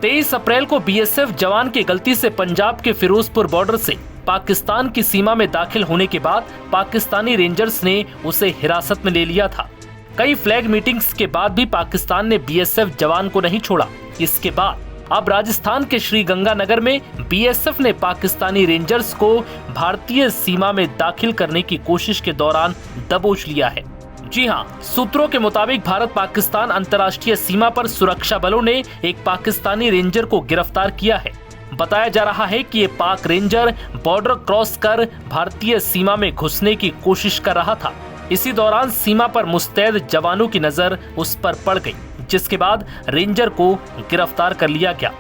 23 अप्रैल को बीएसएफ जवान की गलती से पंजाब के फिरोजपुर बॉर्डर से पाकिस्तान की सीमा में दाखिल होने के बाद पाकिस्तानी रेंजर्स ने उसे हिरासत में ले लिया था। कई फ्लैग मीटिंग्स के बाद भी पाकिस्तान ने बीएसएफ जवान को नहीं छोड़ा। इसके बाद अब राजस्थान के श्रीगंगानगर में बीएसएफ ने पाकिस्तानी रेंजर्स को भारतीय सीमा में दाखिल करने की कोशिश के दौरान दबोच लिया है। जी हां, सूत्रों के मुताबिक भारत पाकिस्तान अंतर्राष्ट्रीय सीमा पर सुरक्षा बलों ने एक पाकिस्तानी रेंजर को गिरफ्तार किया है। बताया जा रहा है कि ये पाक रेंजर बॉर्डर क्रॉस कर भारतीय सीमा में घुसने की कोशिश कर रहा था। इसी दौरान सीमा पर मुस्तैद जवानों की नजर उस पर पड़ गई, जिसके बाद रेंजर को गिरफ्तार कर लिया गया।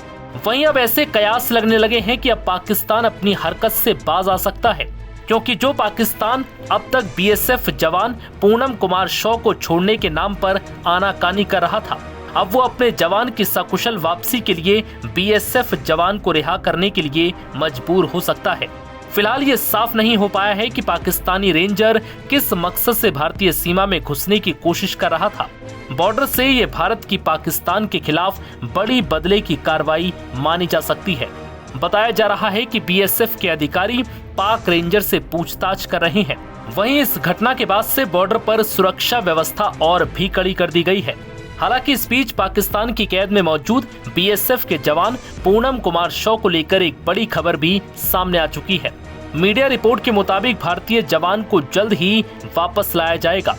वहीं अब ऐसे कयास लगने लगे हैं कि अब पाकिस्तान अपनी हरकत से बाज आ सकता है, क्योंकि जो पाकिस्तान अब तक बीएसएफ जवान पूनम कुमार शॉ को छोड़ने के नाम पर आनाकानी कर रहा था, अब वो अपने जवान की सकुशल वापसी के लिए बीएसएफ जवान को रिहा करने के लिए मजबूर हो सकता है। फिलहाल ये साफ नहीं हो पाया है कि पाकिस्तानी रेंजर किस मकसद से भारतीय सीमा में घुसने की कोशिश कर रहा था। बॉर्डर से ये भारत की पाकिस्तान के खिलाफ बड़ी बदले की कार्रवाई मानी जा सकती है। बताया जा रहा है कि बीएसएफ के अधिकारी पाक रेंजर से पूछताछ कर रहे हैं। वहीं इस घटना के बाद से बॉर्डर पर सुरक्षा व्यवस्था और भी कड़ी कर दी गई है। हालांकि इस बीच पाकिस्तान की कैद में मौजूद बीएसएफ के जवान पूनम कुमार शॉ को लेकर एक बड़ी खबर भी सामने आ चुकी है। मीडिया रिपोर्ट के मुताबिक भारतीय जवान को जल्द ही वापस लाया जाएगा।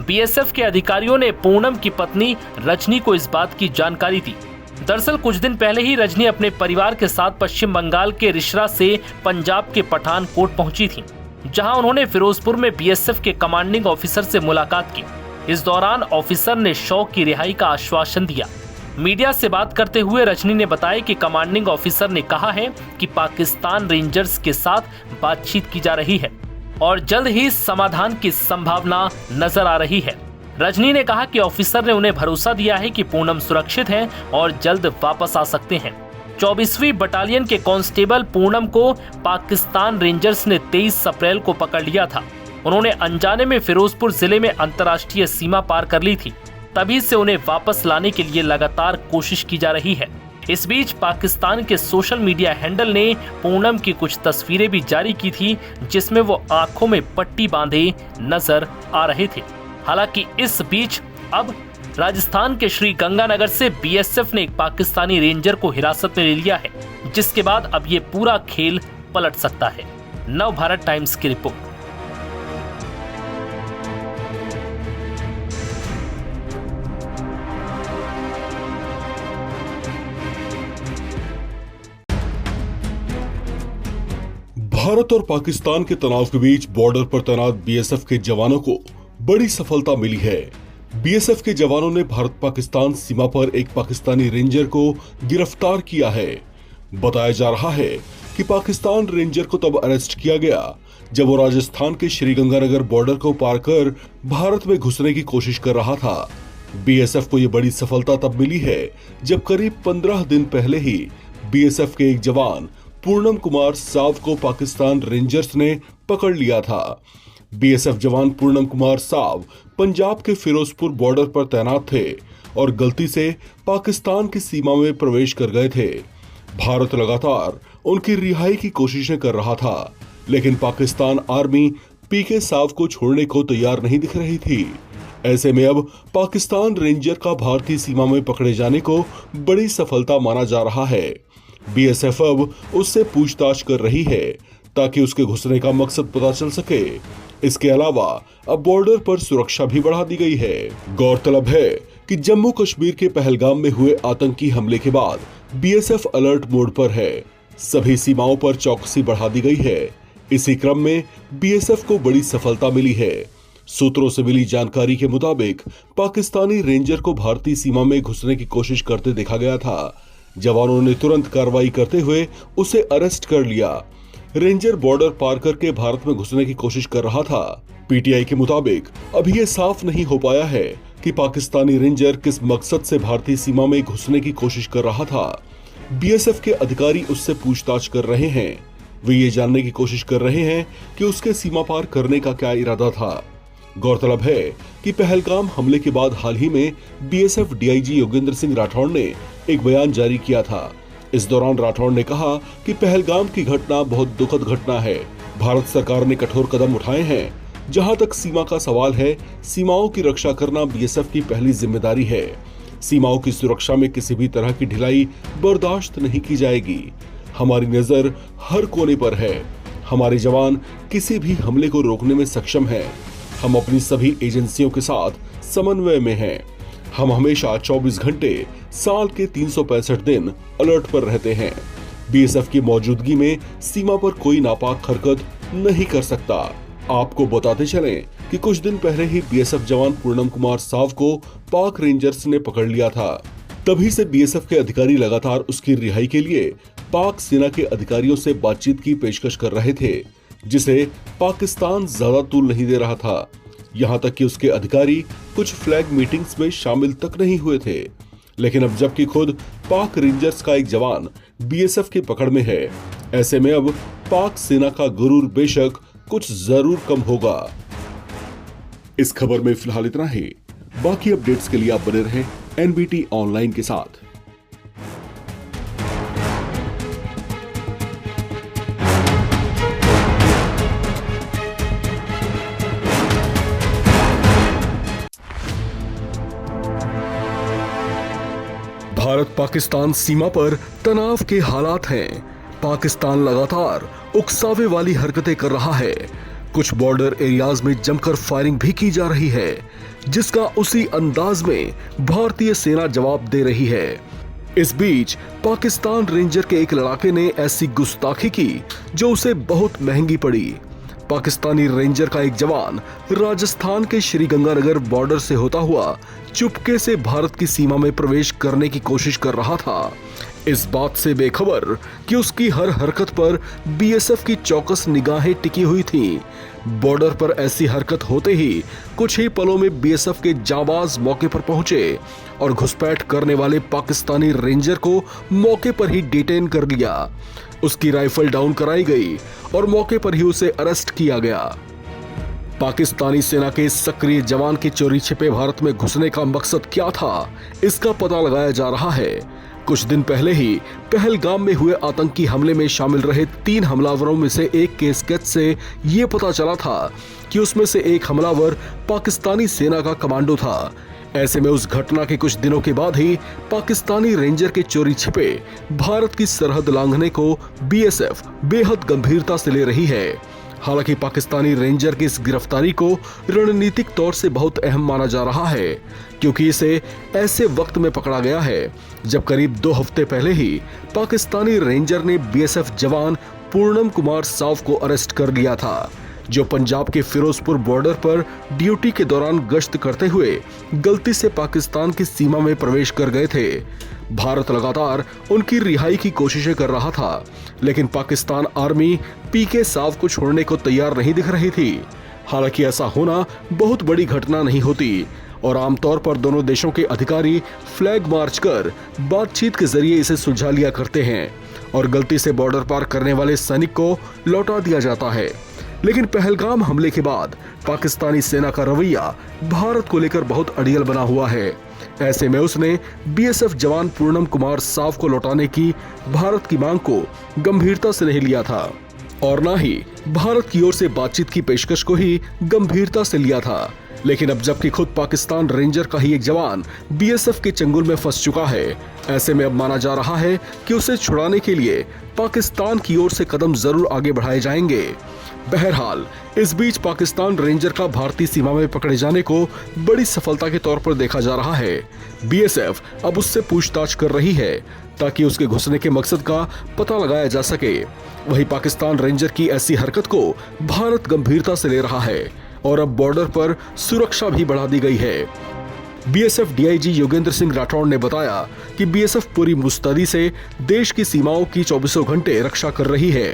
बीएसएफ के अधिकारियों ने पूनम की पत्नी रजनी को इस बात की जानकारी दी। दरअसल कुछ दिन पहले ही रजनी अपने परिवार के साथ पश्चिम बंगाल के रिश्रा से पंजाब के पठानकोट पहुंची थी, जहां उन्होंने फिरोजपुर में बीएसएफ के कमांडिंग ऑफिसर से मुलाकात की। इस दौरान ऑफिसर ने शॉ की रिहाई का आश्वासन दिया। मीडिया से बात करते हुए रजनी ने बताया कि कमांडिंग ऑफिसर ने कहा है कि पाकिस्तान रेंजर्स के साथ बातचीत की जा रही है और जल्द ही समाधान की संभावना नजर आ रही है। रजनी ने कहा कि ऑफिसर ने उन्हें भरोसा दिया है कि पूनम सुरक्षित है और जल्द वापस आ सकते हैं। 24वीं बटालियन के कांस्टेबल पूनम को पाकिस्तान रेंजर्स ने 23 अप्रैल को पकड़ लिया था। उन्होंने अनजाने में फिरोजपुर जिले में अंतर्राष्ट्रीय सीमा पार कर ली थी। तभी से उन्हें वापस लाने के लिए लगातार कोशिश की जा रही है। इस बीच पाकिस्तान के सोशल मीडिया हैंडल ने पूनम की कुछ तस्वीरें भी जारी की थी, जिसमें वो आंखों में पट्टी बांधे नजर आ रहे थे। हालांकि इस बीच अब राजस्थान के श्रीगंगानगर से बीएसएफ ने एक पाकिस्तानी रेंजर को हिरासत में ले लिया है, जिसके बाद अब ये पूरा खेल पलट सकता है। नव भारत टाइम्स की रिपोर्ट। भारत और पाकिस्तान के तनाव के बीच बॉर्डर पर तैनात बीएसएफ के जवानों को बड़ी सफलता मिली है। बीएसएफ के जवानों ने भारत पाकिस्तान सीमा पर एक पाकिस्तानी रेंजर को गिरफ्तार किया है। बताया जा रहा है कि पाकिस्तान रेंजर को तब अरेस्ट किया गया जब वो राजस्थान के श्रीगंगानगर बॉर्डर को पार कर भारत में घुसने की कोशिश कर रहा था। बीएसएफ को ये बड़ी सफलता तब मिली है जब करीब 15 दिन पहले ही बीएसएफ के एक जवान पूनम कुमार साव को पाकिस्तान रेंजर्स ने पकड़ लिया था। बीएसएफ जवान पूनम कुमार साव पंजाब के फिरोजपुर बॉर्डर पर तैनात थे और गलती से पाकिस्तान की सीमा में प्रवेश कर गए थे। भारत लगातार उनकी रिहाई की कोशिशें कर रहा था, लेकिन पाकिस्तान आर्मी पीके साव को छोड़ने को तैयार नहीं दिख रही थी। ऐसे में अब पाकिस्तान रेंजर का भारतीय सीमा में पकड़े जाने को बड़ी सफलता माना जा रहा है। बीएसएफ अब उससे पूछताछ कर रही है ताकि उसके घुसने का मकसद पता चल सके। इसके अलावा अब बॉर्डर पर सुरक्षा भी बढ़ा दी गई है। गौरतलब है कि जम्मू कश्मीर के पहलगाम में हुए आतंकी हमले के बाद बीएसएफ अलर्ट मोड पर है। सभी सीमाओं पर चौकसी बढ़ा दी गई है। इसी क्रम में बीएसएफ को बड़ी सफलता मिली है। सूत्रों से मिली जानकारी के मुताबिक पाकिस्तानी रेंजर को भारतीय सीमा में घुसने की कोशिश करते देखा गया था। जवानों ने तुरंत कार्रवाई करते हुए उसे अरेस्ट कर लिया। रेंजर बॉर्डर पार करके भारत में घुसने की कोशिश कर रहा था। पीटीआई के मुताबिक अभी ये साफ नहीं हो पाया है कि पाकिस्तानी रेंजर किस मकसद से भारतीय सीमा में घुसने की कोशिश कर रहा था। बीएसएफ के अधिकारी उससे पूछताछ कर रहे हैं। वे ये जानने की कोशिश कर रहे हैं कि उसके सीमा पार करने का क्या इरादा था। गौरतलब है कि पहलगाम हमले के बाद हाल ही में बीएसएफ डीआईजी योगेंद्र सिंह राठौड़ ने एक बयान जारी किया था। इस दौरान राठौड़ ने कहा कि पहलगाम की घटना बहुत दुखद घटना है। भारत सरकार ने कठोर कदम उठाए हैं। जहां तक सीमा का सवाल है, सीमाओं की रक्षा करना बीएसएफ की पहली जिम्मेदारी है। सीमाओं की सुरक्षा में किसी भी तरह की ढिलाई बर्दाश्त नहीं की जाएगी। हमारी नजर हर कोने पर है। हमारे जवान किसी भी हमले को रोकने में सक्षम हैं। हम अपनी सभी एजेंसियों के साथ समन्वय में हैं। हम हमेशा 24 घंटे साल के 365 दिन अलर्ट पर रहते हैं। बीएसएफ की मौजूदगी में सीमा पर कोई नापाक हरकत नहीं कर सकता। आपको बताते चलें कि कुछ दिन पहले ही बीएसएफ जवान पूनम कुमार साव को पाक रेंजर्स ने पकड़ लिया था। तभी से बीएसएफ के अधिकारी लगातार उसकी रिहाई के लिए पाक सेना के अधिकारियों से बातचीत की पेशकश कर रहे थे, जिसे पाकिस्तान ज्यादा तूल नहीं दे रहा था। यहाँ तक कि उसके अधिकारी कुछ फ्लैग मीटिंग्स में शामिल तक नहीं हुए थे। लेकिन अब जबकि खुद पाक रेंजर्स का एक जवान बीएसएफ की पकड़ में है, ऐसे में अब पाक सेना का गुरूर बेशक कुछ जरूर कम होगा। इस खबर में फिलहाल इतना ही। बाकी अपडेट्स के लिए आप बने रहें एनबीटी ऑनलाइन के साथ। भारत पाकिस्तान सीमा पर तनाव के हालात हैं। पाकिस्तान लगातार उकसावे वाली हरकतें कर रहा है। कुछ बॉर्डर एरियाज में जमकर फायरिंग भी की जा रही है, जिसका उसी अंदाज में भारतीय सेना जवाब दे रही है। इस बीच पाकिस्तान रेंजर के एक लड़ाके ने ऐसी गुस्ताखी की जो उसे बहुत महंगी पड़ी। पाकिस्तानी रेंजर का एक जवान राजस्थान के श्रीगंगानगर बॉर्डर से होता हुआ चुपके से भारत की सीमा में प्रवेश करने की कोशिश कर रहा था, इस बात से बेखबर कि उसकी हर हरकत पर बीएसएफ की चौकस निगाहें टिकी हुई थीं। बॉर्डर पर ऐसी हरकत होते ही कुछ ही पलों में बीएसएफ के जाबाज मौके पर पहुंचे और घुसपैठ करने वाले पाकिस्तानी रेंजर को मौके पर ही डिटेन कर लिया। उसकी राइफल डाउन कराई गई और मौके पर ही उसे अरेस्ट किया गया। पाकिस्तानी सेना के सक्रिय जवान के चोरी छिपे भारत में घुसने का मकसद क्या था, इसका पता लगाया जा रहा है। कुछ दिन पहले ही पहलगाम में हुए आतंकी हमले में शामिल रहे 3 हमलावरों में से एक के स्केच से ये पता चला था कि उसमें से एक हमलावर पाकिस्तानी सेना का कमांडो था। ऐसे में उस घटना के कुछ दिनों के बाद ही पाकिस्तानी रेंजर के चोरी छिपे भारत की सरहद लांघने को बीएसएफ बेहद गंभीरता से ले रही है। हालांकि पाकिस्तानी रेंजर की इस गिरफ्तारी को रणनीतिक तौर से बहुत अहम माना जा रहा है, क्योंकि इसे ऐसे वक्त में पकड़ा गया है जब करीब 2 हफ्ते पहले ही पाकिस्तानी रेंजर ने बीएसएफ जवान पूनम कुमार साव को अरेस्ट कर लिया था, जो पंजाब के फिरोजपुर बॉर्डर पर ड्यूटी के दौरान गश्त करते हुए गलती से पाकिस्तान की सीमा में प्रवेश कर गए थे। भारत लगातार उनकी रिहाई की कोशिशें कर रहा था, लेकिन पाकिस्तान आर्मी पीके साव को छोड़ने को तैयार नहीं दिख रही थी। हालांकि ऐसा होना बहुत बड़ी घटना नहीं होती और आमतौर पर दोनों देशों के अधिकारी फ्लैग मार्च कर बातचीत के जरिए इसे सुलझा लिया करते हैं और गलती से बॉर्डर पार करने वाले सैनिक को लौटा दिया जाता है। लेकिन पहलगाम हमले के बाद पाकिस्तानी सेना का रवैया भारत को लेकर बहुत अड़ियल बना हुआ है। ऐसे में उसने बीएसएफ जवान पूनम कुमार साव को लौटाने की भारत की मांग को गंभीरता से नहीं लिया था और न ही भारत की ओर से बातचीत की पेशकश को ही गंभीरता से लिया था। लेकिन अब जबकि खुद पाकिस्तान रेंजर का ही एक जवान बीएसएफ के चंगुल में फंस चुका है, ऐसे में अब माना जा रहा है कि उसे छुड़ाने के लिए पाकिस्तान की ओर से कदम जरूर आगे बढ़ाए जाएंगे। बहरहाल इस बीच पाकिस्तान रेंजर का भारतीय सीमा में पकड़े जाने को बड़ी सफलता के तौर पर देखा जा रहा है। बीएसएफ अब उससे पूछताछ कर रही है ताकि उसके घुसने के मकसद का पता लगाया जा सके। वहीं पाकिस्तान रेंजर की ऐसी हरकत को भारत गंभीरता से ले रहा है और अब बॉर्डर पर सुरक्षा भी बढ़ा दी गई है। बीएसएफ डीआईजी योगेंद्र सिंह राठौड़ ने बताया कि बीएसएफ पूरी मुस्तैदी से देश की सीमाओं की 24 घंटे रक्षा कर रही है।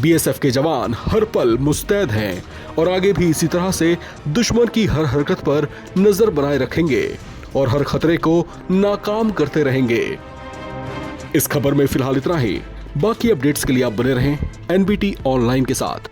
बीएसएफ के जवान हर पल मुस्तैद हैं और आगे भी इसी तरह से दुश्मन की हर हरकत पर नजर बनाए रखेंगे और हर खतरे को नाकाम करते रहेंगे। इस खबर में फिलहाल इतना ही। बाकी अपडेट्स के लिए आप बने रहें एनबीटी ऑनलाइन के साथ।